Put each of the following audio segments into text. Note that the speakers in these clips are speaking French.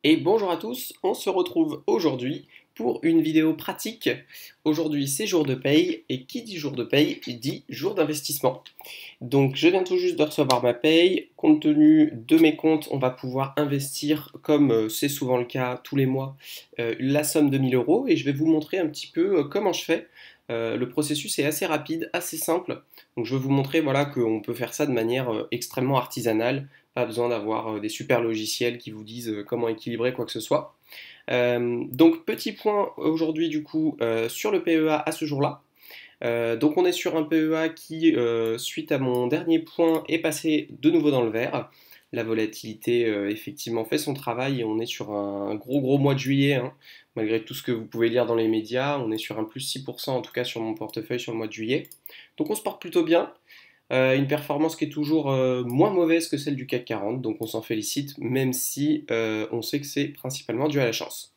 Et bonjour à tous, on se retrouve aujourd'hui pour une vidéo pratique. Aujourd'hui c'est jour de paye, et qui dit jour de paye dit jour d'investissement. Donc je viens tout juste de recevoir ma paye, compte tenu de mes comptes on va pouvoir investir comme c'est souvent le cas tous les mois la somme de 1 000 € et je vais vous montrer un petit peu comment je fais. Le processus est assez rapide, assez simple, donc je vais vous montrer voilà, qu'on peut faire ça de manière extrêmement artisanale. Pas besoin d'avoir des super logiciels qui vous disent comment équilibrer quoi que ce soit. Donc petit point aujourd'hui du coup sur le PEA à ce jour-là. Donc on est sur un PEA qui, suite à mon dernier point, est passé de nouveau dans le vert. La volatilité effectivement fait son travail et on est sur un gros mois de juillet, hein. Malgré tout ce que vous pouvez lire dans les médias, on est sur un plus 6% en tout cas sur mon portefeuille sur le mois de juillet. Donc on se porte plutôt bien. Une performance qui est toujours moins mauvaise que celle du CAC 40, donc on s'en félicite, même si on sait que c'est principalement dû à la chance.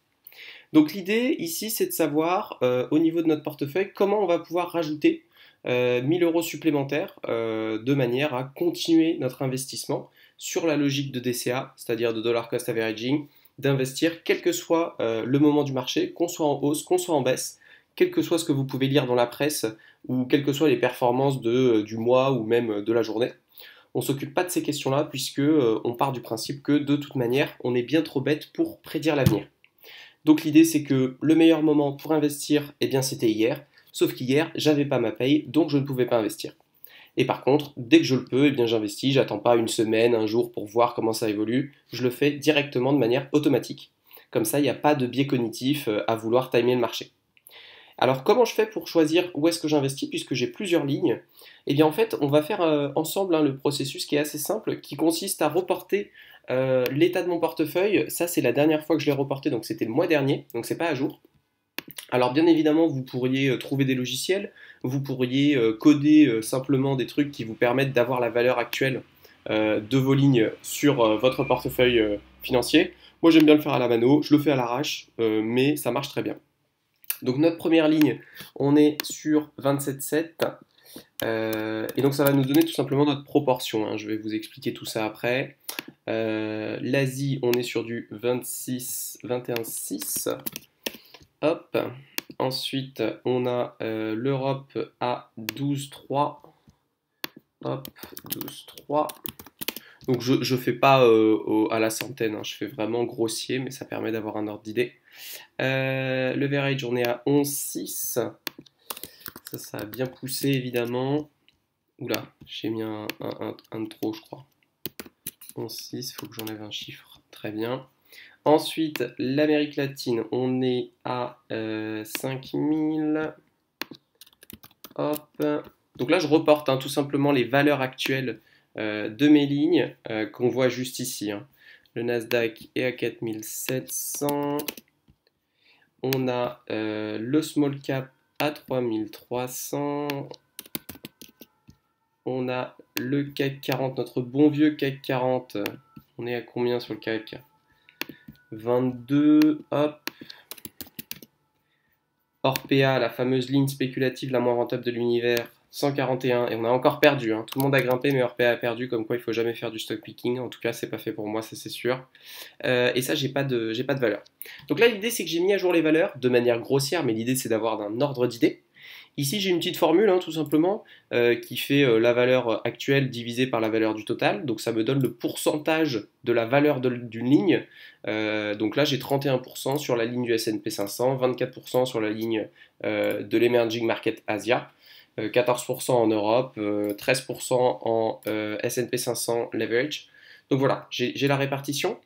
Donc l'idée ici, c'est de savoir au niveau de notre portefeuille comment on va pouvoir rajouter 1 000 € supplémentaires de manière à continuer notre investissement sur la logique de DCA, c'est-à-dire de dollar cost averaging, d'investir quel que soit le moment du marché, qu'on soit en hausse, qu'on soit en baisse, quel que soit ce que vous pouvez lire dans la presse ou quelles que soient les performances du mois ou même de la journée. On ne s'occupe pas de ces questions-là puisque on part du principe que de toute manière, on est bien trop bête pour prédire l'avenir. Donc l'idée c'est que le meilleur moment pour investir, eh bien c'était hier, sauf qu'hier, j'avais pas ma paye, donc je ne pouvais pas investir. Et par contre, dès que je le peux, eh bien j'investis, j'attends pas une semaine, un jour pour voir comment ça évolue, je le fais directement de manière automatique. Comme ça, il n'y a pas de biais cognitif à vouloir timer le marché. Alors comment je fais pour choisir où est-ce que j'investis puisque j'ai plusieurs lignes? Eh bien en fait on va faire ensemble le processus qui est assez simple, qui consiste à reporter l'état de mon portefeuille. Ça c'est la dernière fois que je l'ai reporté, donc c'était le mois dernier, donc c'est pas à jour. Alors bien évidemment vous pourriez trouver des logiciels, vous pourriez coder simplement des trucs qui vous permettent d'avoir la valeur actuelle de vos lignes sur votre portefeuille financier. Moi j'aime bien le faire à la mano, je le fais à l'arrache, mais ça marche très bien. Donc notre première ligne, on est sur 27,7 et donc ça va nous donner tout simplement notre proportion, hein. Je vais vous expliquer tout ça après. L'Asie, on est sur du 26, 21,6. Hop. Ensuite, on a l'Europe à 12,3. Hop, 12,3. Donc je ne fais pas à la centaine, hein. Je fais vraiment grossier, mais ça permet d'avoir un ordre d'idée. Le Verage, on est à 11,6. Ça a bien poussé évidemment. Oula, j'ai mis un de trop, je crois. 11,6, il faut que j'enlève un chiffre. Très bien. Ensuite, l'Amérique latine, on est à 5000. Hop. Donc là, je reporte tout simplement les valeurs actuelles de mes lignes qu'on voit juste ici, hein. Le Nasdaq est à 4700. On a le small cap à 3300. On a le CAC 40, notre bon vieux CAC 40. On est à combien sur le CAC? 22. Hop. Orpea, la fameuse ligne spéculative la moins rentable de l'univers, 141. Et on a encore perdu, hein. Tout le monde a grimpé, mais Orpea a perdu. Comme quoi, il ne faut jamais faire du stock picking. En tout cas, c'est pas fait pour moi, ça c'est sûr. Et ça, j'ai pas de valeur. Donc là, l'idée, c'est que j'ai mis à jour les valeurs de manière grossière, mais l'idée, c'est d'avoir un ordre d'idée. Ici, j'ai une petite formule, hein, tout simplement, qui fait la valeur actuelle divisée par la valeur du total. Donc ça me donne le pourcentage de la valeur d'une ligne. Donc là, j'ai 31% sur la ligne du S&P 500, 24% sur la ligne de l'Emerging Market Asia, 14% en Europe, 13% en S&P 500 Leverage. Donc voilà, j'ai la répartition.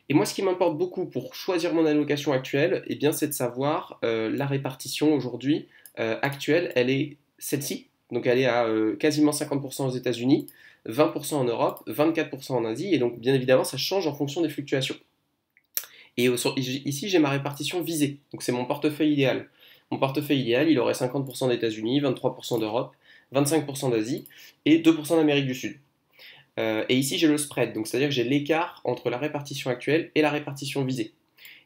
Et moi, ce qui m'importe beaucoup pour choisir mon allocation actuelle, eh bien, c'est de savoir la répartition aujourd'hui actuelle, elle est celle-ci. Donc elle est à quasiment 50% aux États-Unis, 20% en Europe, 24% en Asie, et donc bien évidemment ça change en fonction des fluctuations. Et ici j'ai ma répartition visée, donc c'est mon portefeuille idéal. Mon portefeuille idéal, il aurait 50% d'États-Unis, 23% d'Europe, 25% d'Asie et 2% d'Amérique du Sud. Et ici j'ai le spread, donc c'est-à-dire que j'ai l'écart entre la répartition actuelle et la répartition visée.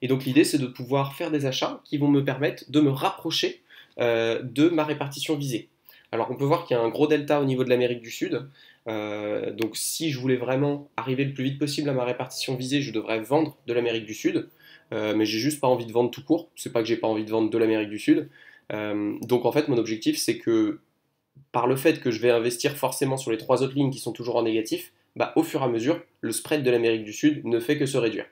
Et donc l'idée c'est de pouvoir faire des achats qui vont me permettre de me rapprocher de ma répartition visée. Alors on peut voir qu'il y a un gros delta au niveau de l'Amérique du Sud. Donc si je voulais vraiment arriver le plus vite possible à ma répartition visée, je devrais vendre de l'Amérique du Sud. Mais j'ai juste pas envie de vendre tout court. C'est pas que j'ai pas envie de vendre de l'Amérique du Sud. Donc en fait mon objectif c'est que par le fait que je vais investir forcément sur les trois autres lignes qui sont toujours en négatif, bah, au fur et à mesure, le spread de l'Amérique du Sud ne fait que se réduire.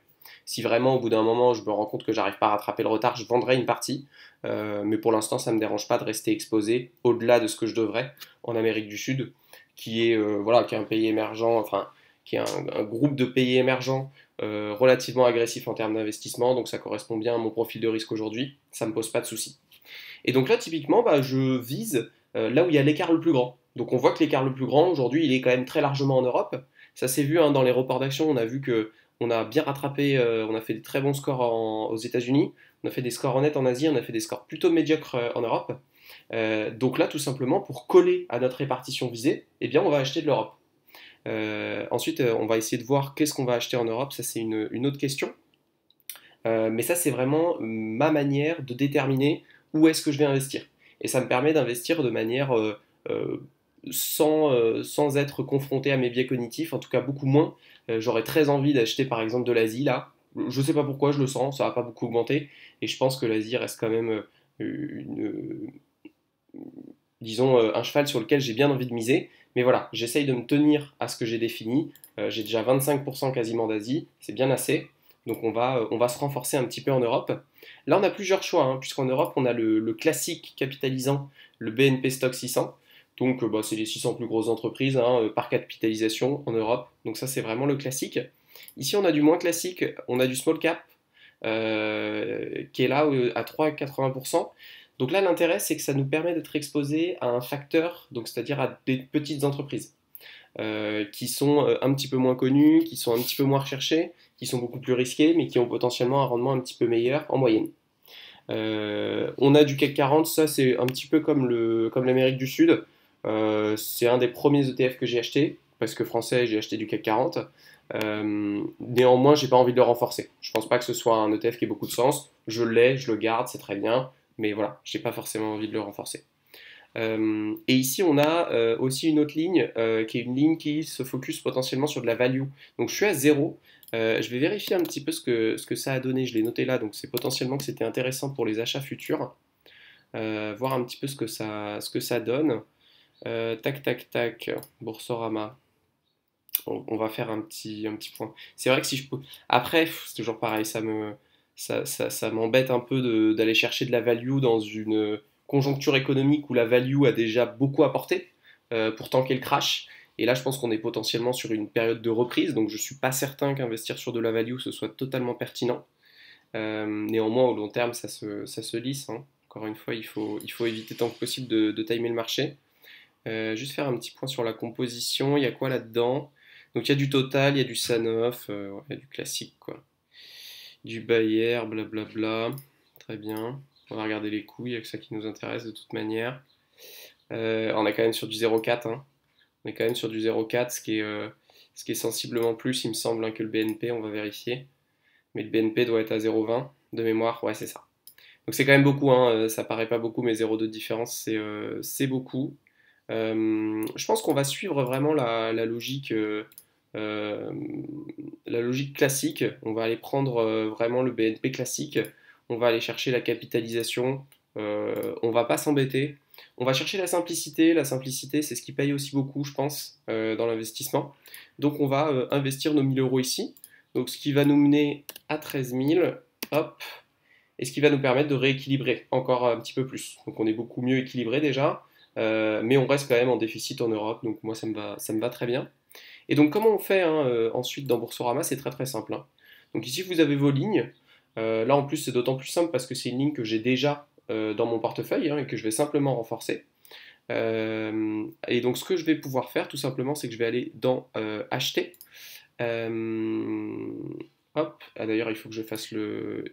Si vraiment au bout d'un moment je me rends compte que j'arrive pas à rattraper le retard, je vendrai une partie. Mais pour l'instant, ça ne me dérange pas de rester exposé au-delà de ce que je devrais en Amérique du Sud, qui est un pays émergent, enfin qui est un groupe de pays émergents relativement agressif en termes d'investissement. Donc ça correspond bien à mon profil de risque aujourd'hui. Ça me pose pas de soucis. Et donc là, typiquement, bah, je vise là où il y a l'écart le plus grand. Donc on voit que l'écart le plus grand, aujourd'hui, il est quand même très largement en Europe. Ça s'est vu hein, dans les reports d'action, on a vu que on a bien rattrapé, on a fait des très bons scores aux États-Unis, on a fait des scores honnêtes en Asie, on a fait des scores plutôt médiocres en Europe. Donc là, tout simplement, pour coller à notre répartition visée, eh bien, on va acheter de l'Europe. Ensuite, on va essayer de voir qu'est-ce qu'on va acheter en Europe, ça c'est une autre question. Mais ça, c'est vraiment ma manière de déterminer où est-ce que je vais investir. Et ça me permet d'investir de manière sans être confronté à mes biais cognitifs, en tout cas beaucoup moins. J'aurais très envie d'acheter par exemple de l'Asie là. Je sais pas pourquoi, je le sens, ça va pas beaucoup augmenter. Et je pense que l'Asie reste quand même une, disons, un cheval sur lequel j'ai bien envie de miser. Mais voilà, j'essaye de me tenir à ce que j'ai défini. J'ai déjà 25% quasiment d'Asie, c'est bien assez. Donc on va se renforcer un petit peu en Europe. Là, on a plusieurs choix, hein, puisqu'en Europe, on a le classique capitalisant, le BNP Stock 600. Donc bah, c'est les 600 plus grosses entreprises hein, par capitalisation en Europe. Donc ça, c'est vraiment le classique. Ici, on a du moins classique, on a du small cap, qui est là à 3,80%. Donc là, l'intérêt, c'est que ça nous permet d'être exposé à un facteur, donc c'est-à-dire à des petites entreprises qui sont un petit peu moins connues, qui sont un petit peu moins recherchées, qui sont beaucoup plus risquées, mais qui ont potentiellement un rendement un petit peu meilleur en moyenne. On a du CAC 40, ça c'est un petit peu comme l'Amérique du Sud. C'est un des premiers ETF que j'ai acheté, parce que français, j'ai acheté du CAC 40. Néanmoins, j'ai pas envie de le renforcer. Je pense pas que ce soit un ETF qui ait beaucoup de sens. Je l'ai, je le garde, c'est très bien, mais voilà, j'ai pas forcément envie de le renforcer. Et ici, on a aussi une autre ligne qui est une ligne qui se focus potentiellement sur de la value. Donc je suis à zéro. Je vais vérifier un petit peu ce que ça a donné. Je l'ai noté là, donc c'est potentiellement que c'était intéressant pour les achats futurs. Voir un petit peu ce que ça donne. Tac, tac, tac. Boursorama. On va faire un petit point. C'est vrai que si je peux. Après, c'est toujours pareil, ça m'embête un peu d'aller chercher de la value dans une conjoncture économique où la value a déjà beaucoup apporté, pour tanker le crash. Et là, je pense qu'on est potentiellement sur une période de reprise, donc je ne suis pas certain qu'investir sur de la value, ce soit totalement pertinent. Néanmoins, au long terme, ça se lisse, hein. Encore une fois, il faut éviter tant que possible de timer le marché. Juste faire un petit point sur la composition. Il y a quoi là-dedans? Donc il y a du Total, il y a du Sanofi, ouais, il y a du classique quoi. Du Bayer, blablabla. Très bien. On va regarder les coûts, il n'y a que ça qui nous intéresse de toute manière. On est quand même sur du 0,4, hein. On est quand même sur du 0,4, ce qui est sensiblement plus, il me semble, hein, que le BNP, on va vérifier. Mais le BNP doit être à 0,20 de mémoire, ouais c'est ça. Donc c'est quand même beaucoup, hein. Ça paraît pas beaucoup, mais 0,2 de différence, c'est beaucoup. Je pense qu'on va suivre vraiment euh, la logique classique. On va aller prendre vraiment le BNP classique. On va aller chercher la capitalisation. On va pas s'embêter. On va chercher la simplicité. La simplicité, c'est ce qui paye aussi beaucoup, je pense, dans l'investissement. Donc on va investir nos 1000 euros ici. Donc ce qui va nous mener à 13 000. Hop. Et ce qui va nous permettre de rééquilibrer encore un petit peu plus. Donc on est beaucoup mieux équilibré déjà. Mais on reste quand même en déficit en Europe, donc moi ça me va très bien. Et donc comment on fait hein, ensuite dans Boursorama? C'est très très simple, hein. Donc ici vous avez vos lignes. Là en plus c'est d'autant plus simple parce que c'est une ligne que j'ai déjà dans mon portefeuille hein, et que je vais simplement renforcer. Et donc ce que je vais pouvoir faire tout simplement c'est que je vais aller dans acheter. Euh, Hop, ah, d'ailleurs il faut que je fasse le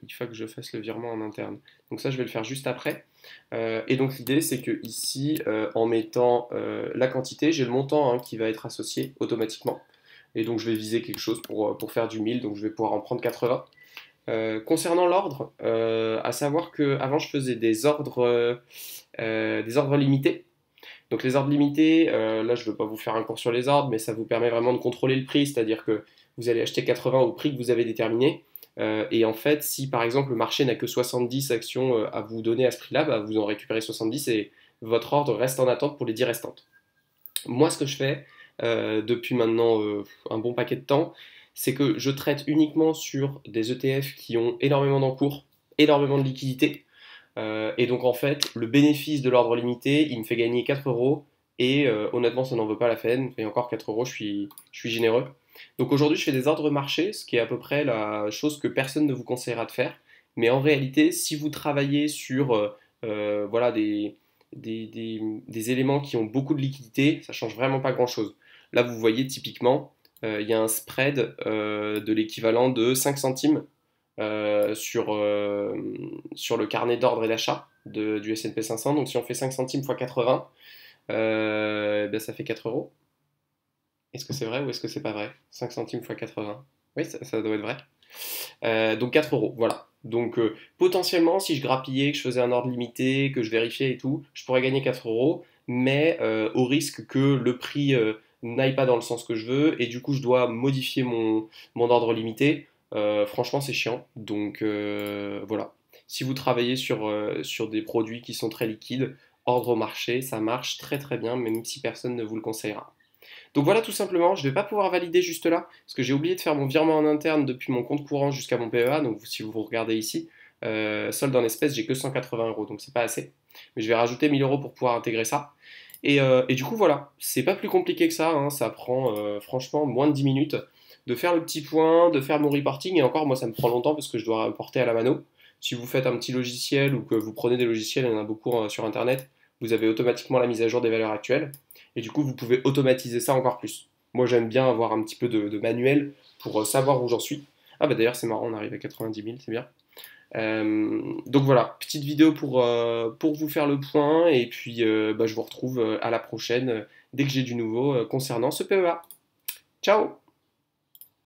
virement en interne. Donc ça je vais le faire juste après. Et donc l'idée c'est que ici, en mettant la quantité, j'ai le montant hein, qui va être associé automatiquement. Et donc je vais viser quelque chose pour faire du 1000, donc je vais pouvoir en prendre 80. Concernant l'ordre, à savoir qu'avant je faisais des ordres limités. Donc les ordres limités, là je ne veux pas vous faire un cours sur les ordres, mais ça vous permet vraiment de contrôler le prix, c'est-à-dire que vous allez acheter 80 au prix que vous avez déterminé. Et en fait, si par exemple le marché n'a que 70 actions à vous donner à ce prix-là, bah, vous en récupérez 70 et votre ordre reste en attente pour les 10 restantes. Moi, ce que je fais depuis maintenant un bon paquet de temps, c'est que je traite uniquement sur des ETF qui ont énormément d'encours, énormément de liquidités. Et donc en fait, le bénéfice de l'ordre limité, il me fait gagner 4 euros. Et honnêtement, ça n'en vaut pas la peine. Et encore 4 euros, je suis généreux. Donc aujourd'hui, je fais des ordres marchés, ce qui est à peu près la chose que personne ne vous conseillera de faire. Mais en réalité, si vous travaillez sur voilà, des éléments qui ont beaucoup de liquidité, ça change vraiment pas grand-chose. Là, vous voyez typiquement, il y a un spread de l'équivalent de 5 centimes sur le carnet d'ordre et d'achat du S&P 500. Donc si on fait 5 centimes x 80, ben ça fait 4 euros. Est-ce que c'est vrai ou est-ce que c'est pas vrai? 5 centimes x 80. Oui, ça doit être vrai. Donc 4 euros, voilà. Donc potentiellement, si je grappillais, que je faisais un ordre limité, que je vérifiais et tout, je pourrais gagner 4 euros, mais au risque que le prix n'aille pas dans le sens que je veux, et du coup je dois modifier mon ordre limité. Franchement, c'est chiant. Donc voilà. Si vous travaillez sur des produits qui sont très liquides, ordre au marché, ça marche très très bien, même si personne ne vous le conseillera. Donc voilà tout simplement, je ne vais pas pouvoir valider juste là, parce que j'ai oublié de faire mon virement en interne depuis mon compte courant jusqu'à mon PEA, donc si vous regardez ici, solde en espèces, j'ai que 180 euros, donc c'est pas assez. Mais je vais rajouter 1000 euros pour pouvoir intégrer ça. Et du coup voilà, c'est pas plus compliqué que ça, hein, ça prend franchement moins de 10 minutes de faire le petit point, de faire mon reporting, et encore moi ça me prend longtemps parce que je dois reporter à la mano. Si vous faites un petit logiciel ou que vous prenez des logiciels, il y en a beaucoup sur internet, vous avez automatiquement la mise à jour des valeurs actuelles. Et du coup, vous pouvez automatiser ça encore plus. Moi, j'aime bien avoir un petit peu de manuel pour savoir où j'en suis. Ah bah d'ailleurs, c'est marrant, on arrive à 90 000, c'est bien. Donc voilà, petite vidéo pour vous faire le point. Et puis, bah, je vous retrouve à la prochaine dès que j'ai du nouveau concernant ce PEA. Ciao!